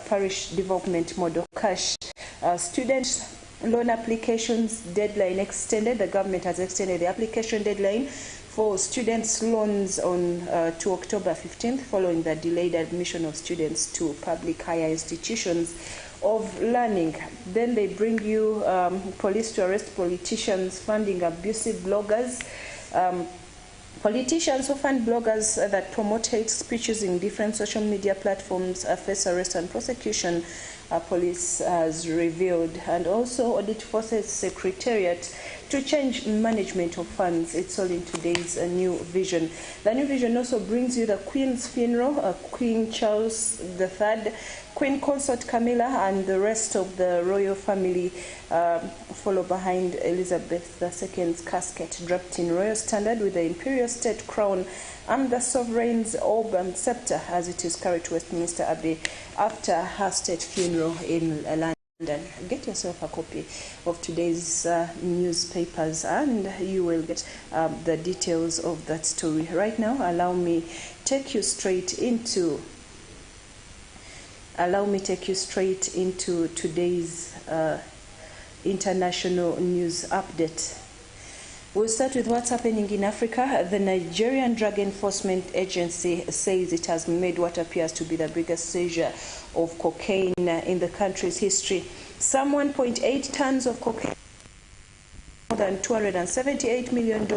Parish Development Model Cash. Student loan applications deadline extended. The government has extended the application deadline for students' loans on to October 15th, following the delayed admission of students to public higher institutions of learning. Then they bring you police to arrest politicians funding abusive bloggers. Politicians who fund bloggers that promote hate speeches in different social media platforms face arrest and prosecution, police has revealed. And also, Audit Forces Secretariat to change management of funds. It's all in today's New Vision. The New Vision also brings you the Queen's funeral, Queen Charles III, Queen Consort Camilla, and the rest of the royal family follow behind Elizabeth II's casket, draped in royal standard with the imperial state crown and the sovereign's orb and scepter as it is carried to Westminster Abbey after her state funeral in London. Get yourself a copy of today's newspapers and you will get the details of that story. Right now, allow me take you straight into today's international news update. We'll start with what's happening in Africa. The Nigerian Drug Enforcement Agency says it has made what appears to be the biggest seizure of cocaine in the country's history. Some 1.8 tons of cocaine, more than $278 million,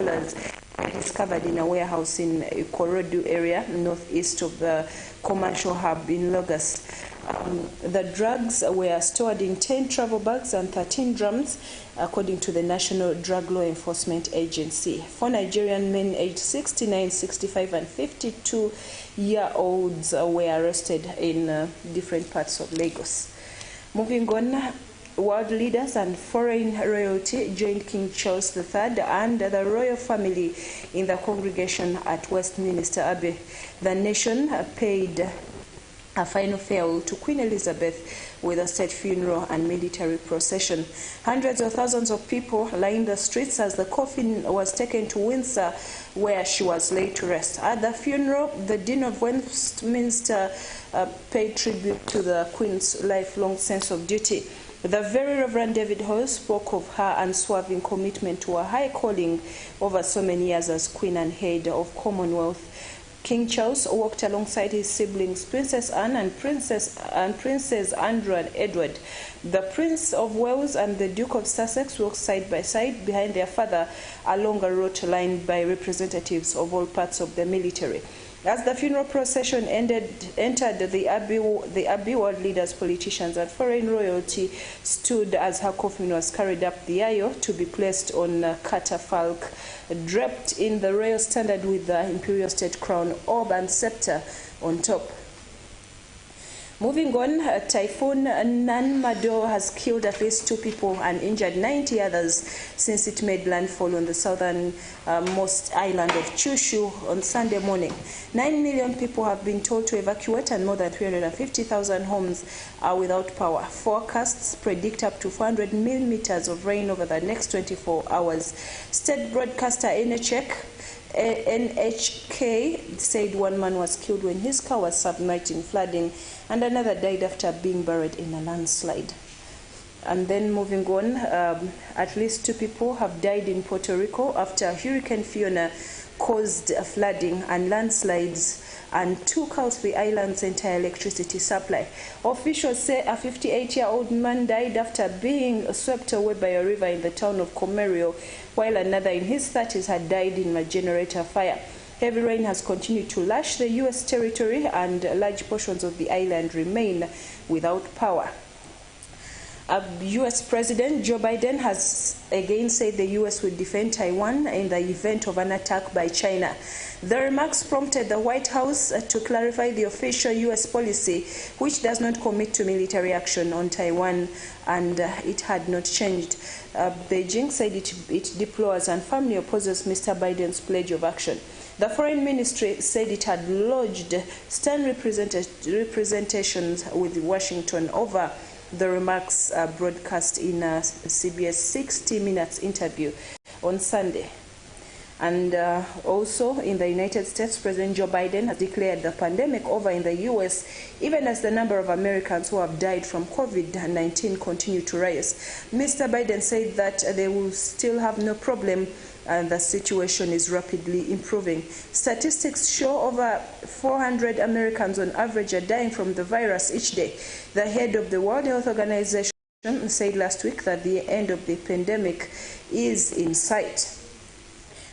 discovered in a warehouse in Ikorodu area, northeast of the commercial hub in Lagos. The drugs were stored in 10 travel bags and 13 drums, according to the National Drug Law Enforcement Agency. 4 Nigerian men aged 69, 65, and 52-year-olds were arrested in different parts of Lagos. Moving on, world leaders and foreign royalty joined King Charles III and the royal family in the congregation at Westminster Abbey. The nation paid a final farewell to Queen Elizabeth with a state funeral and military procession. Hundreds of thousands of people lined the streets as the coffin was taken to Windsor, where she was laid to rest. At the funeral, the Dean of Westminster paid tribute to the Queen's lifelong sense of duty. The Very Reverend David Hall spoke of her unswerving commitment to a high calling over so many years as Queen and head of Commonwealth. King Charles walked alongside his siblings, Princess Anne and Princes Andrew and Edward. The Prince of Wales and the Duke of Sussex walked side by side behind their father along a route lined by representatives of all parts of the military. As the funeral procession entered the Abbey, world leaders, politicians, and foreign royalty stood as her coffin was carried up the aisle to be placed on a catafalque, draped in the royal standard with the imperial state crown, orb, and scepter on top. Moving on, Typhoon Nanmadol has killed at least 2 people and injured 90 others since it made landfall on the southernmost island of Kyushu on Sunday morning. 9 million people have been told to evacuate and more than 350,000 homes are without power. Forecasts predict up to 400 millimeters of rain over the next 24 hours. State broadcaster NHK said 1 man was killed when his car was submerged in flooding and another died after being buried in a landslide. And then moving on, at least 2 people have died in Puerto Rico after Hurricane Fiona caused flooding and landslides and took out the island's entire electricity supply. Officials say a 58-year-old man died after being swept away by a river in the town of Comerio, while another in his 30s had died in a generator fire. Heavy rain has continued to lash the U.S. territory and large portions of the island remain without power. U.S. President Joe Biden has again said the U.S. will defend Taiwan in the event of an attack by China. The remarks prompted the White House to clarify the official U.S. policy, which does not commit to military action on Taiwan, and it had not changed. Beijing said it deplores and firmly opposes Mr. Biden's pledge of action. The Foreign Ministry said it had lodged stern representations with Washington over the remarks broadcast in a CBS 60 Minutes interview on Sunday. And also in the United States, President Joe Biden has declared the pandemic over in the U.S., even as the number of Americans who have died from COVID-19 continue to rise. Mr. Biden said that they will still have no problem and the situation is rapidly improving. Statistics show over 400 Americans on average are dying from the virus each day. The head of the World Health Organization said last week that the end of the pandemic is in sight.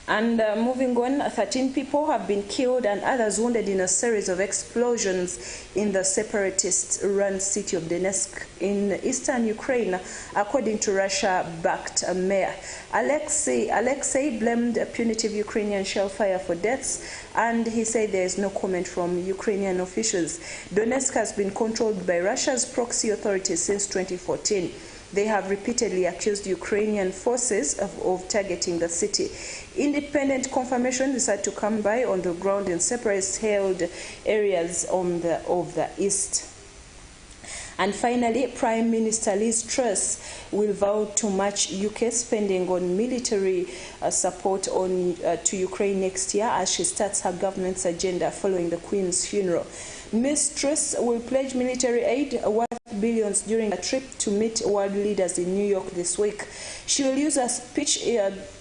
And moving on, 13 people have been killed and others wounded in a series of explosions in the separatist-run city of Donetsk in eastern Ukraine, according to Russia-backed mayor. Alexei blamed a punitive Ukrainian shell fire for deaths, and he said there is no comment from Ukrainian officials. Donetsk has been controlled by Russia's proxy authorities since 2014. They have repeatedly accused Ukrainian forces of targeting the city. Independent confirmation is said to come by on the ground in separatist-held areas of the east. And finally, Prime Minister Liz Truss will vow to match UK spending on military support to Ukraine next year as she starts her government's agenda following the Queen's funeral. Ms. Truss will pledge military aid worth billions during a trip to meet world leaders in New York this week. She will use a speech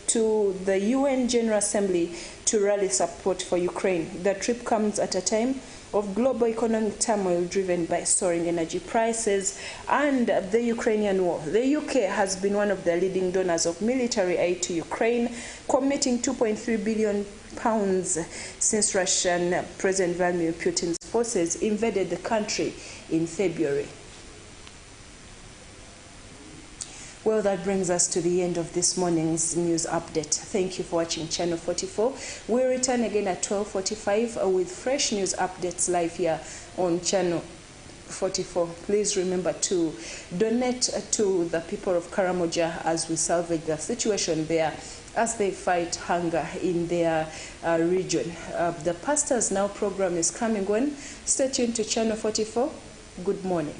to the UN General Assembly to rally support for Ukraine. The trip comes at a time of global economic turmoil driven by soaring energy prices and the Ukrainian war. The UK has been one of the leading donors of military aid to Ukraine, committing £2.3 billion since Russian President Vladimir Putin's forces invaded the country in February. Well, that brings us to the end of this morning's news update. Thank you for watching Channel 44. We'll return again at 12:45 with fresh news updates live here on Channel 44. Please remember to donate to the people of Karamoja as we salvage the situation there as they fight hunger in their region. The Pastors Now program is coming on. Stay tuned to Channel 44. Good morning.